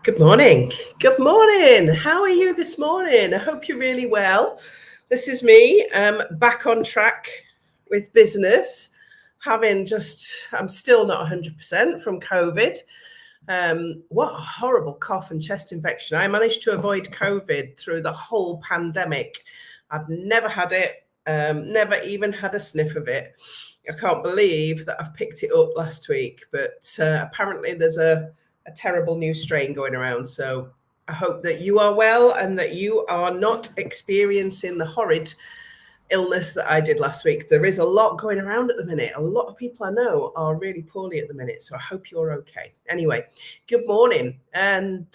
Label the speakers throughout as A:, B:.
A: Good morning. Good morning. How are you this morning? I hope you're really well. This is me, back on track with business. I'm still not 100% from COVID. What a horrible cough and chest infection. I managed to avoid COVID through the whole pandemic. I've never had it, never even had a sniff of it. I can't believe that I've picked it up last week, but apparently there's a terrible new strain going around. So I hope that you are well and that you are not experiencing the horrid illness that I did last week. There is a lot going around at the minute. A lot of people I know are really poorly at the minute. So I hope you're okay. Anyway, good morning. And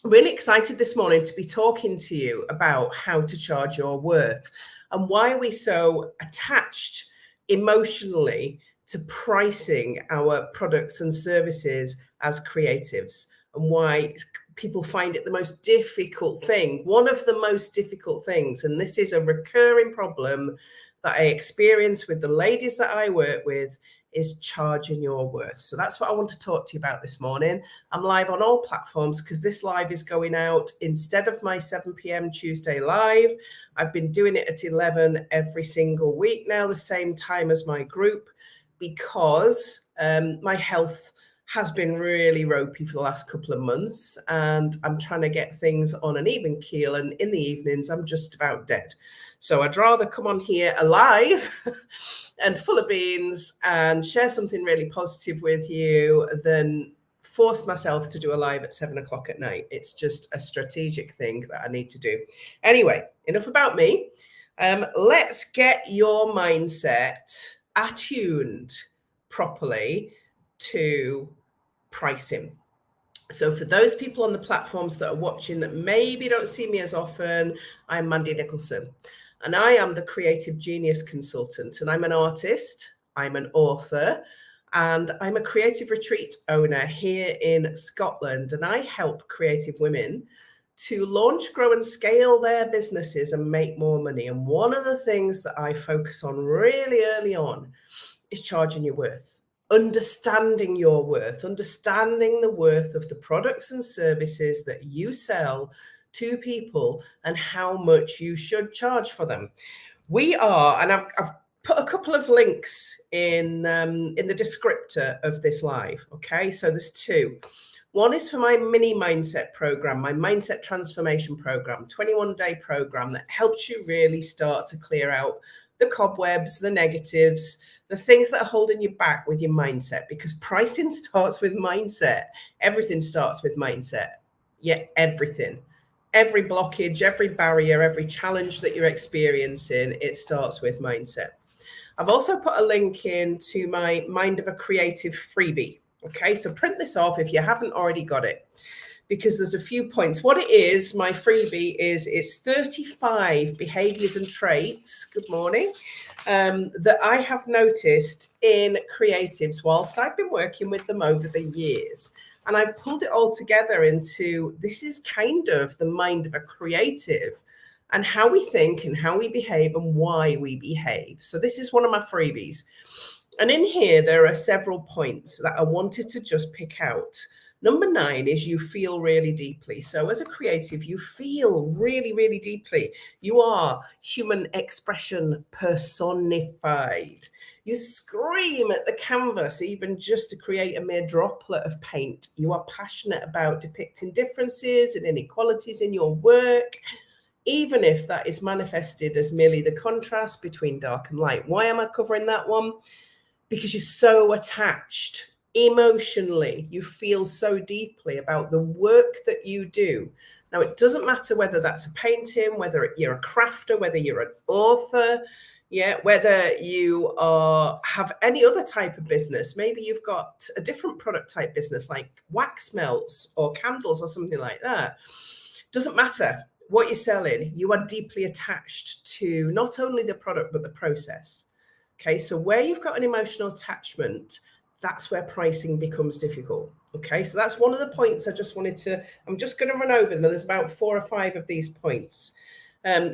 A: really excited this morning to be talking to you about how to charge your worth and why we're so attached emotionally to pricing our products and services as creatives, and why people find it the most difficult thing, one of the most difficult things. And this is a recurring problem that I experience with the ladies that I work with, is charging your worth. So that's what I want to talk to you about this morning. I'm live on all platforms because this live is going out instead of my 7 p.m. Tuesday live. I've been doing it at 11 every single week now, the same time as my group, because my health has been really ropey for the last couple of months, and I'm trying to get things on an even keel. And in the evenings, I'm just about dead. So I'd rather come on here alive and full of beans and share something really positive with you than force myself to do a live at 7 o'clock at night. It's just a strategic thing that I need to do. Anyway, enough about me. Let's get your mindset attuned properly to pricing. So for those people on the platforms that are watching that maybe don't see me as often, I'm Mandy Nicholson, and I am the Creative Genius Consultant, and I'm an artist, I'm an author, and I'm a creative retreat owner here in Scotland. And I help creative women to launch, grow, and scale their businesses and make more money. And one of the things that I focus on really early on is charging your worth. Understanding your worth, understanding the worth of the products and services that you sell to people and how much you should charge for them. We are, and I've put a couple of links in the descriptor of this live. Okay, so there's two. One is for my mini mindset program, my mindset transformation program, 21-day program that helps you really start to clear out the cobwebs, the negatives, the things that are holding you back with your mindset, because pricing starts with mindset. Everything starts with mindset. Yeah, everything. Every blockage, every barrier, every challenge that you're experiencing, it starts with mindset. I've also put a link in to my Mind of a Creative freebie. Okay, so print this off if you haven't already got it, because there's a few points. What it is, my freebie is, it's 35 behaviors and traits, good morning, that I have noticed in creatives whilst I've been working with them over the years. And I've pulled it all together into, this is kind of the mind of a creative and how we think and how we behave and why we behave. So this is one of my freebies. And in here, there are several points that I wanted to just pick out. Number 9 is you feel really deeply. So as a creative, you feel really, really deeply. You are human expression personified. You scream at the canvas, even just to create a mere droplet of paint. You are passionate about depicting differences and inequalities in your work, even if that is manifested as merely the contrast between dark and light. Why am I covering that one? Because you're so attached emotionally, you feel so deeply about the work that you do. Now, it doesn't matter whether that's a painting, whether you're a crafter, whether you're an author, whether you have any other type of business. Maybe you've got a different product type business like wax melts or candles or something like that. Doesn't matter what you're selling, you are deeply attached to not only the product, but the process. Okay, so where you've got an emotional attachment, that's where pricing becomes difficult. Okay, so that's one of the points I just wanted to, I'm just going to run over them. There's about 4 or 5 of these points.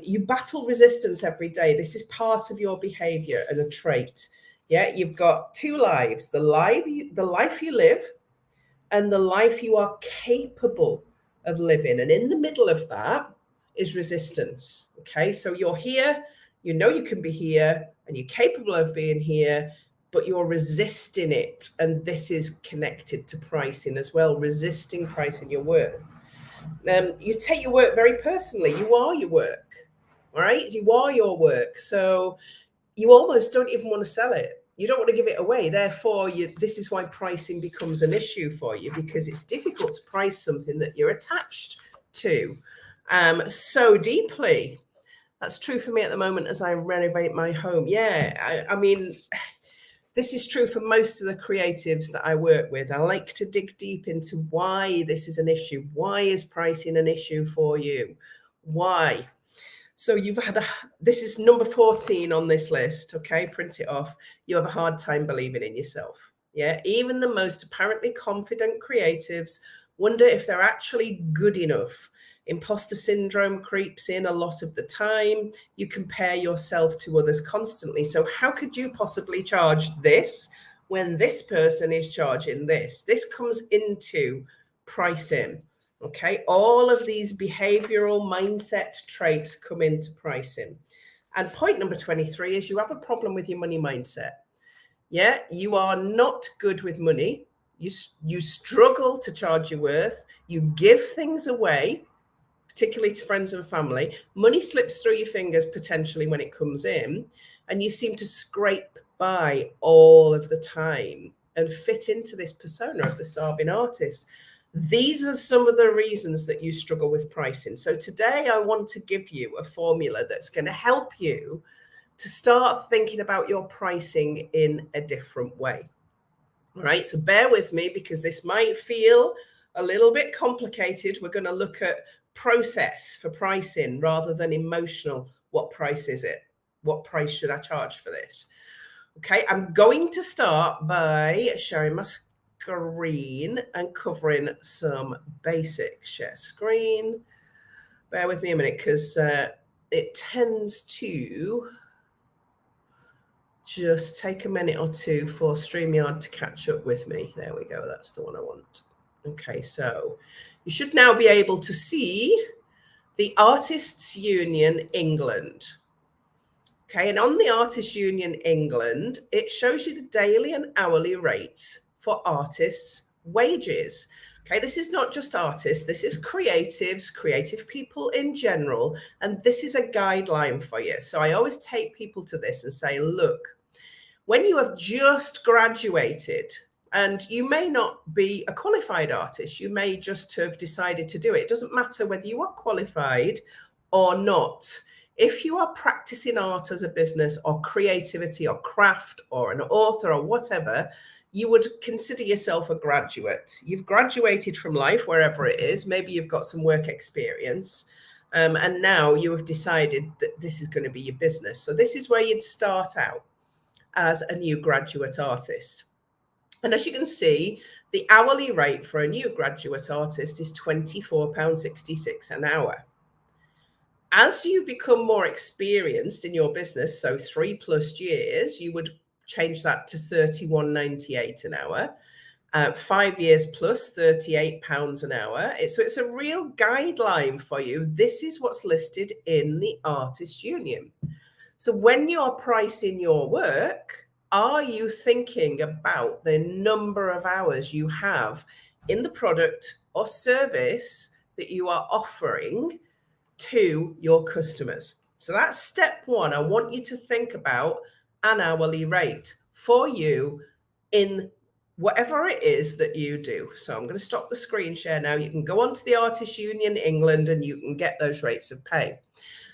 A: You battle resistance every day. This is part of your behavior and a trait. Yeah, you've got 2 lives, the life you live and the life you are capable of living. And in the middle of that is resistance. Okay, so you're here, you know you can be here, and you're capable of being here, but you're resisting it. And this is connected to pricing as well, resisting pricing your worth. You take your work very personally. You are your work, all right? You are your work. So you almost don't even want to sell it. You don't want to give it away. Therefore, this is why pricing becomes an issue for you, because it's difficult to price something that you're attached to so deeply. That's true for me at the moment as I renovate my home. Yeah, I mean, this is true for most of the creatives that I work with. I like to dig deep into why this is an issue. Why is pricing an issue for you? Why? So this is number 14 on this list. Okay, print it off. You have a hard time believing in yourself. Yeah, even the most apparently confident creatives wonder if they're actually good enough. Imposter syndrome creeps in a lot of the time. You compare yourself to others constantly. So how could you possibly charge this when this person is charging this? This comes into pricing. Okay, all of these behavioral mindset traits come into pricing. And point number 23 is you have a problem with your money mindset. Yeah, you are not good with money. You struggle to charge your worth. You give things away, particularly to friends and family. Money slips through your fingers potentially when it comes in, and you seem to scrape by all of the time and fit into this persona of the starving artist. These are some of the reasons that you struggle with pricing. So today I want to give you a formula that's going to help you to start thinking about your pricing in a different way. All right, so bear with me because this might feel a little bit complicated. We're going to look at process for pricing rather than emotional. What price is it? What price should I charge for this? Okay, I'm going to start by sharing my screen and covering some basics. Share screen. Bear with me a minute because it tends to just take a minute or two for StreamYard to catch up with me. There we go. That's the one I want. Okay, so you should now be able to see the Artists Union England. Okay, and on the Artists Union England, it shows you the daily and hourly rates for artists' wages. Okay, this is not just artists, this is creatives, creative people in general, and this is a guideline for you. So I always take people to this and say, look, when you have just graduated, and you may not be a qualified artist, you may just have decided to do it. It doesn't matter whether you are qualified or not. If you are practicing art as a business or creativity or craft or an author or whatever, you would consider yourself a graduate. You've graduated from life, wherever it is. Maybe you've got some work experience. And now you have decided that this is going to be your business. So this is where you'd start out as a new graduate artist. And as you can see, the hourly rate for a new graduate artist is £24.66 an hour. As you become more experienced in your business, so 3+ years, you would change that to £31.98 an hour. 5 years plus, £38 an hour. So it's a real guideline for you. This is what's listed in the Artists Union. So when you're pricing your work, are you thinking about the number of hours you have in the product or service that you are offering to your customers? So that's step one. I want you to think about an hourly rate for you in whatever it is that you do. So I'm going to stop the screen share now. You can go onto the Artists Union England and you can get those rates of pay.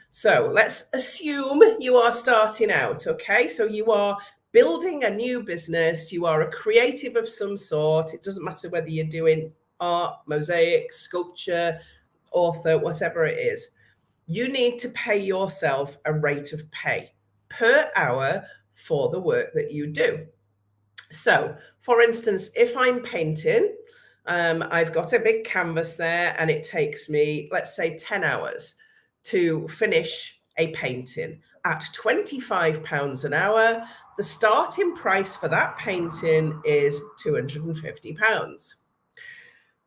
A: So let's assume you are starting out, okay? So you are building a new business. You are a creative of some sort. It doesn't matter whether you're doing art, mosaic, sculpture, author, whatever it is. You need to pay yourself a rate of pay per hour for the work that you do. So, for instance, if I'm painting, I've got a big canvas there and it takes me, let's say, 10 hours to finish a painting. At £25 an hour, the starting price for that painting is £250.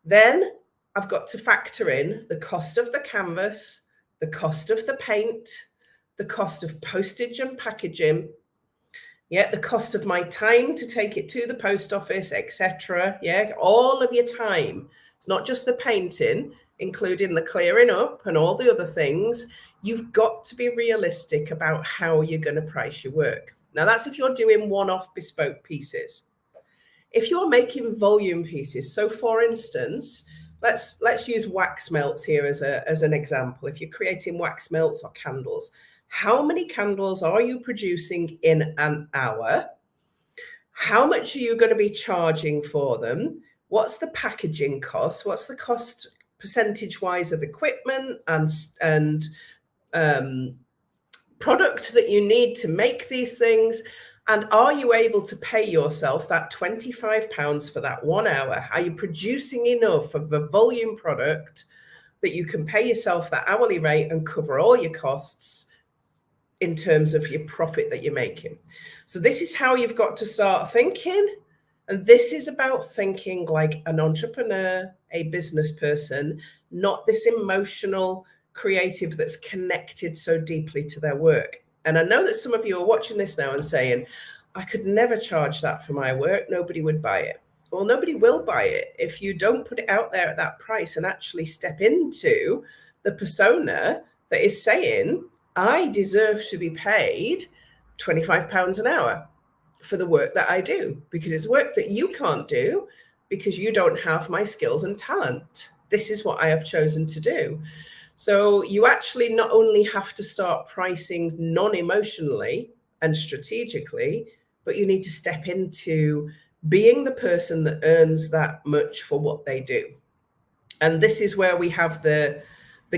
A: Then I've got to factor in the cost of the canvas, the cost of the paint, the cost of postage and packaging, yeah, the cost of my time to take it to the post office, etc. Yeah, all of your time. It's not just the painting, including the clearing up and all the other things. You've got to be realistic about how you're going to price your work. Now, that's if you're doing one-off bespoke pieces. If you're making volume pieces, so for instance, let's use wax melts here as an example. If you're creating wax melts or candles, how many candles are you producing in an hour? How much are you going to be charging for them? What's the packaging cost? What's the cost percentage wise of equipment and product that you need to make these things? And are you able to pay yourself that £25 for that 1 hour? Are you producing enough of a volume product that you can pay yourself that hourly rate and cover all your costs in terms of your profit that you're making? So this is how you've got to start thinking. And this is about thinking like an entrepreneur, a business person, not this emotional creative that's connected so deeply to their work. And I know that some of you are watching this now and saying, I could never charge that for my work. Nobody would buy it. Well, nobody will buy it if you don't put it out there at that price and actually step into the persona that is saying, I deserve to be paid £25 an hour for the work that I do, because it's work that you can't do because you don't have my skills and talent. This is what I have chosen to do. So you actually not only have to start pricing non-emotionally and strategically, but you need to step into being the person that earns that much for what they do. And this is where we have the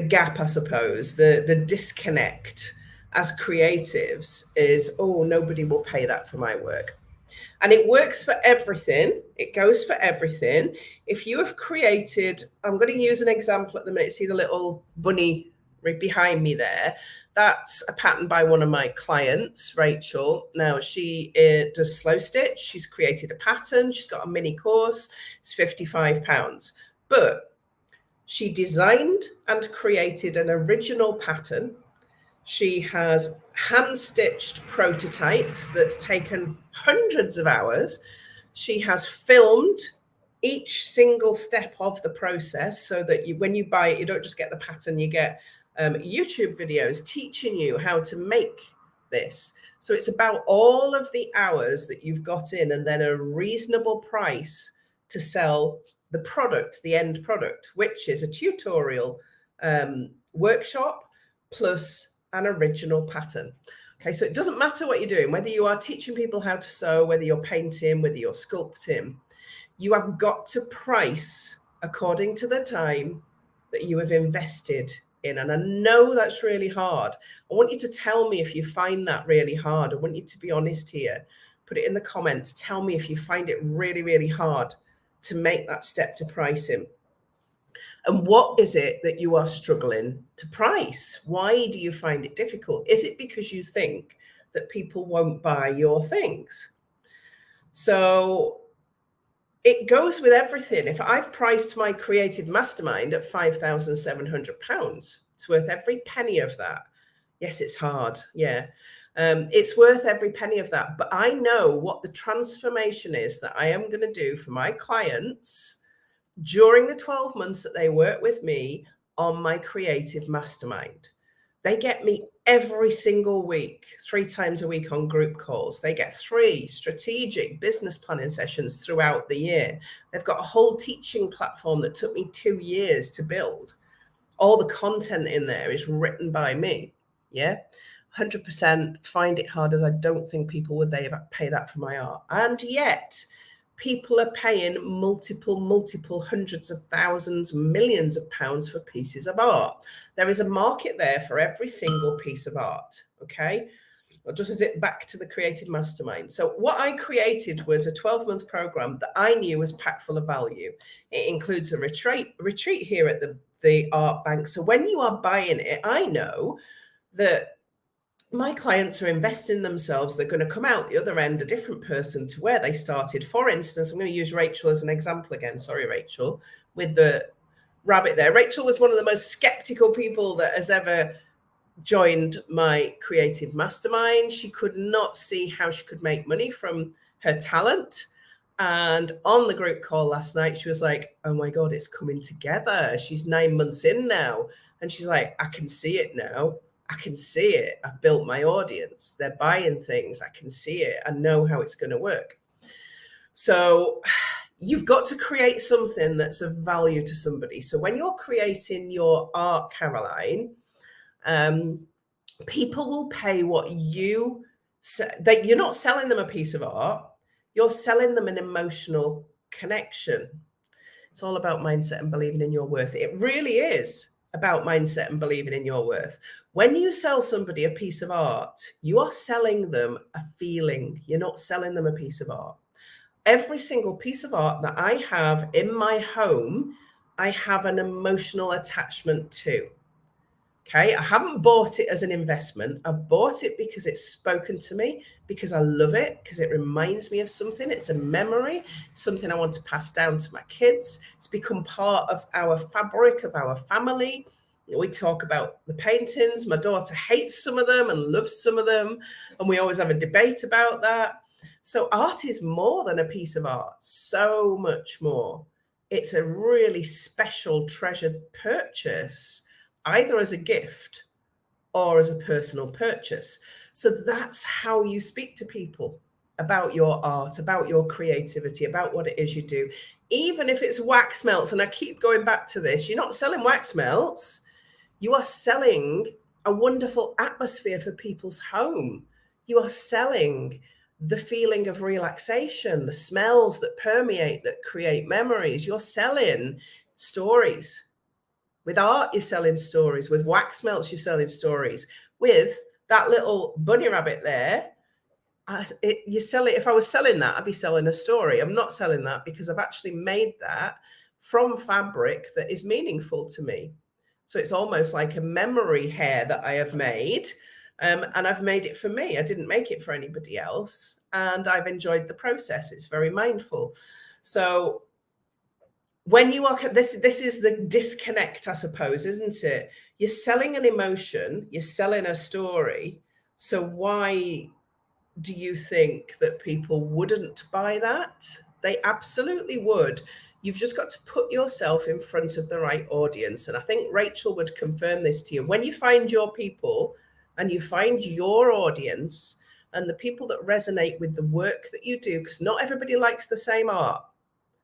A: gap, I suppose, the disconnect as creatives is, oh, nobody will pay that for my work. And it works for everything. It goes for everything. If you have created, I'm going to use an example at the minute. See the little bunny right behind me there? That's a pattern by one of my clients, Rachel. Now, she does slow stitch. She's created a pattern. She's got a mini course. It's £55. But she designed and created an original pattern. She has hand-stitched prototypes that's taken hundreds of hours. She has filmed each single step of the process so that when you buy it, you don't just get the pattern, you get YouTube videos teaching you how to make this. So it's about all of the hours that you've got in and then a reasonable price to sell the product, the end product, which is a tutorial workshop plus an original pattern. Okay, so it doesn't matter what you're doing, whether you are teaching people how to sew, whether you're painting, whether you're sculpting, you have got to price according to the time that you have invested in. And I know that's really hard. I want you to tell me if you find that really hard. I want you to be honest here. Put it in the comments. Tell me if you find it really, really hard to make that step to pricing. And what is it that you are struggling to price? Why do you find it difficult? Is it because you think that people won't buy your things? So it goes with everything. If I've priced my creative mastermind at £5,700, it's worth every penny of that. Yes, it's hard. Yeah. It's worth every penny of that. But I know what the transformation is that I am going to do for my clients during the 12 months that they work with me on my creative mastermind. They get me every single week, 3 times a week on group calls. They get 3 strategic business planning sessions throughout the year. They've got a whole teaching platform that took me 2 years to build. All the content in there is written by me. Yeah. 100% find it hard as I don't think people would pay that for my art. And yet people are paying multiple hundreds of thousands, millions of pounds for pieces of art. There is a market there for every single piece of art. Okay. Or just as it back to the creative mastermind. So what I created was a 12-month program that I knew was packed full of value. It includes a retreat here at the art bank. So when you are buying it, I know that my clients are investing themselves. They're going to come out the other end a different person to where they started. For instance, I'm going to use Rachel as an example again. Sorry, Rachel, with the rabbit there. Rachel was one of the most skeptical people that has ever joined my creative mastermind. She could not see how she could make money from her talent. And on the group call last night, she was like, oh my God, it's coming together. She's 9 months in now. And she's like, I can see it now. I can see it. I've built my audience. They're buying things. I can see it. I know how it's going to work. So you've got to create something that's of value to somebody. So when you're creating your art, Caroline, people will pay what you that you're not selling them a piece of art, you're selling them an emotional connection. It's all about mindset and believing in your worth. It really is about mindset and believing in your worth. When you sell somebody a piece of art, you are selling them a feeling. You're not selling them a piece of art. Every single piece of art that I have in my home, I have an emotional attachment to. Okay, I haven't bought it as an investment. I bought it because it's spoken to me, because I love it, because it reminds me of something. It's a memory, something I want to pass down to my kids. It's become part of our fabric of our family. We talk about the paintings. My daughter hates some of them and loves some of them. And we always have a debate about that. So art is more than a piece of art, so much more. It's a really special, treasured purchase, either as a gift or as a personal purchase. So that's how you speak to people about your art, about your creativity, about what it is you do. Even if it's wax melts, and I keep going back to this, you're not selling wax melts, you are selling a wonderful atmosphere for people's home. You are selling the feeling of relaxation, the smells that permeate, that create memories. You're selling stories. With art, you're selling stories. With wax melts, you're selling stories. With that little bunny rabbit there, you sell it. If I was selling that, I'd be selling a story. I'm not selling that because I've actually made that from fabric that is meaningful to me. So it's almost like a memory hair that I have made, and I've made it for me. I didn't make it for anybody else, and I've enjoyed the process. It's very mindful. So when you are this is the disconnect, I suppose, isn't it? You're selling an emotion, you're selling a story. So why do you think that people wouldn't buy that? They absolutely would. You've just got to put yourself in front of the right audience. And I think Rachel would confirm this to you. When you find your people and you find your audience and the people that resonate with the work that you do, because not everybody likes the same art.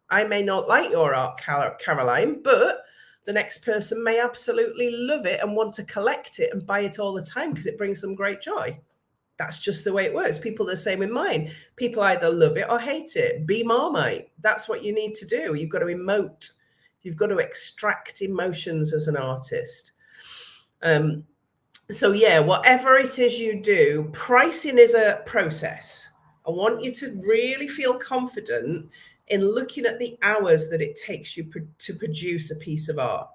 A: I may not like your art, Caroline, but the next person may absolutely love it and want to collect it and buy it all the time because it brings them great joy. That's just the way it works. People are the same in mine. People either love it or hate it. Be Marmite. That's what you need to do. You've got to emote. You've got to extract emotions as an artist. So yeah, whatever it is you do, pricing is a process. I want you to really feel confident in looking at the hours that it takes you to produce a piece of art.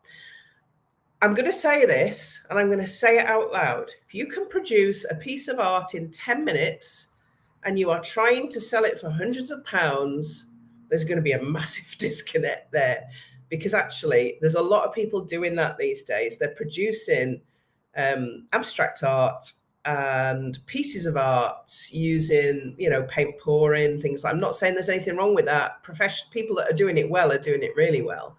A: I'm going to say this, and I'm going to say it out loud. If you can produce a piece of art in 10 minutes and you are trying to sell it for hundreds of pounds, there's going to be a massive disconnect there, because actually there's a lot of people doing that these days. They're producing abstract art and pieces of art using, paint pouring, things like. I'm not saying there's anything wrong with that. Professional people that are doing it well are doing it really well.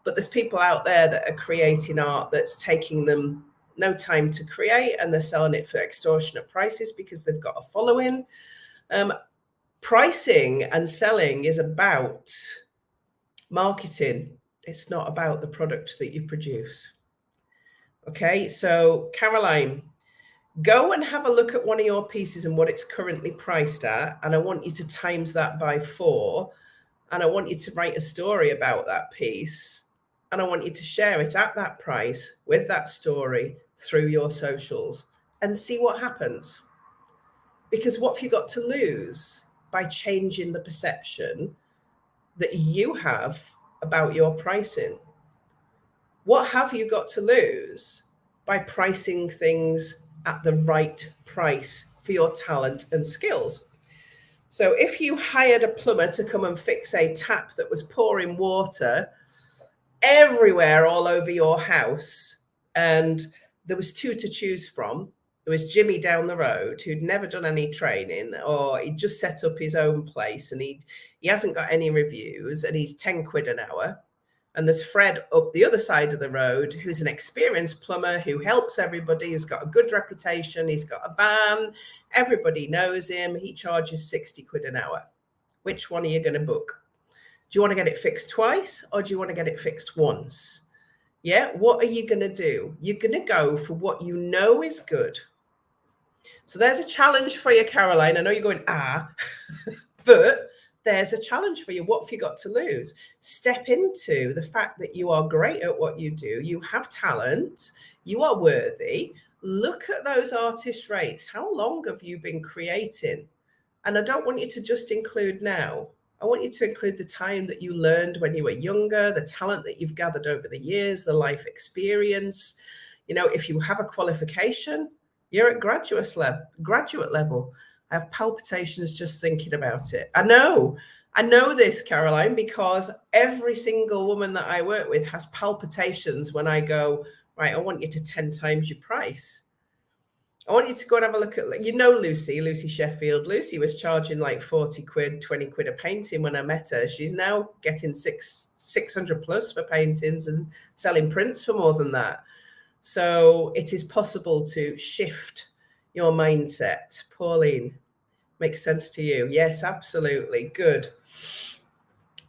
A: But there's people out there that are creating art that's taking them no time to create, and they're selling it for extortionate prices because they've got a following. Pricing and selling is about marketing. It's not about the product that you produce. Okay, so Caroline, go and have a look at one of your pieces and what it's currently priced at. And I want you to times that by 4. And I want you to write a story about that piece. And I want you to share it at that price with that story through your socials and see what happens. Because what have you got to lose by changing the perception that you have about your pricing? What have you got to lose by pricing things at the right price for your talent and skills. So if you hired a plumber to come and fix a tap that was pouring water everywhere all over your house, and there was two to choose from, there was Jimmy down the road who'd never done any training, or he'd just set up his own place and he hasn't got any reviews and he's 10 quid an hour. And there's Fred up the other side of the road, who's an experienced plumber who helps everybody, who's got a good reputation. He's got a van. Everybody knows him. He charges 60 quid an hour. Which one are you going to book? Do you want to get it fixed twice, or do you want to get it fixed once? Yeah. What are you going to do? You're going to go for what you know is good. So there's a challenge for you, Caroline. I know you're going, but there's a challenge for you. What have you got to lose? Step into the fact that you are great at what you do. You have talent. You are worthy. Look at those artist rates. How long have you been creating? And I don't want you to just include now. I want you to include the time that you learned when you were younger, the talent that you've gathered over the years, the life experience. You know, if you have a qualification, you're at graduate level. I have palpitations just thinking about it. I know this, Caroline, because every single woman that I work with has palpitations when I go, right, I want you to 10 times your price. I want you to go and have a look at, Lucy Sheffield. Lucy was charging like 40 quid, 20 quid a painting when I met her. She's now getting 600 plus for paintings and selling prints for more than that. So it is possible to shift your mindset. Pauline, makes sense to you? Yes, absolutely. Good.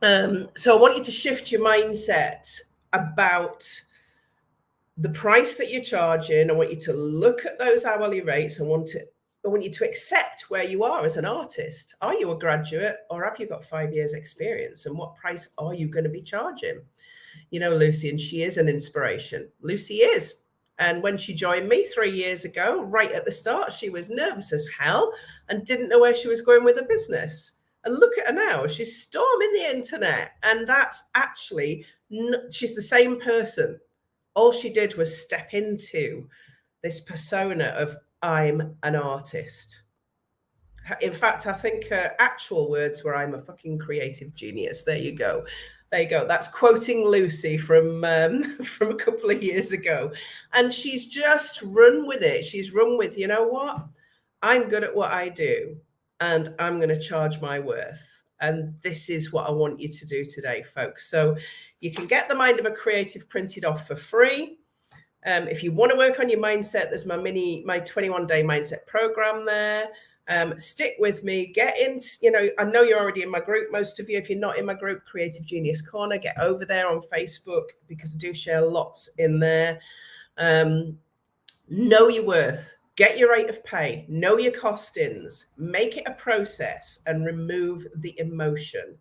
A: So I want you to shift your mindset about the price that you're charging. I want you to look at those hourly rates. I want you to accept where you are as an artist. Are you a graduate, or have you got 5 years experience? And what price are you going to be charging? You know, Lucy, and she is an inspiration. Lucy is. And when she joined me 3 years ago, right at the start, she was nervous as hell and didn't know where she was going with the business. And look at her now. She's storming the internet. And that's actually, she's the same person. All she did was step into this persona of, I'm an artist. In fact, I think her actual words were, I'm a fucking creative genius. There you go. There you go. That's quoting Lucy from a couple of years ago. And she's just run with it. She's run with, you know what? I'm good at what I do, and I'm going to charge my worth. And this is what I want you to do today, folks. So you can get the Mind of a Creative printed off for free. If you want to work on your mindset, there's my 21-day mindset program there. Stick with me, get in, I know you're already in my group, most of you. If you're not in my group, Creative Genius Corner, get over there on Facebook, because I do share lots in there. Know your worth, get your rate of pay, know your costings, make it a process, and remove the emotion.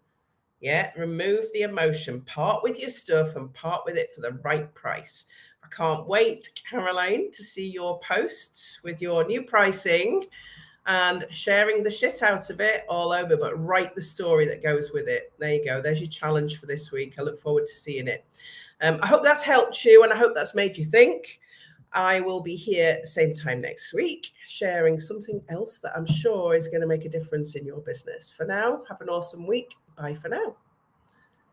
A: Yeah, remove the emotion, part with your stuff and part with it for the right price. I can't wait, Caroline, to see your posts with your new pricing and sharing the shit out of it all over, but write the story that goes with it. There you go. There's your challenge for this week. I look forward to seeing it. I hope that's helped you, and I hope that's made you think. I will be here same time next week, sharing something else that I'm sure is going to make a difference in your business. For now, have an awesome week. Bye for now.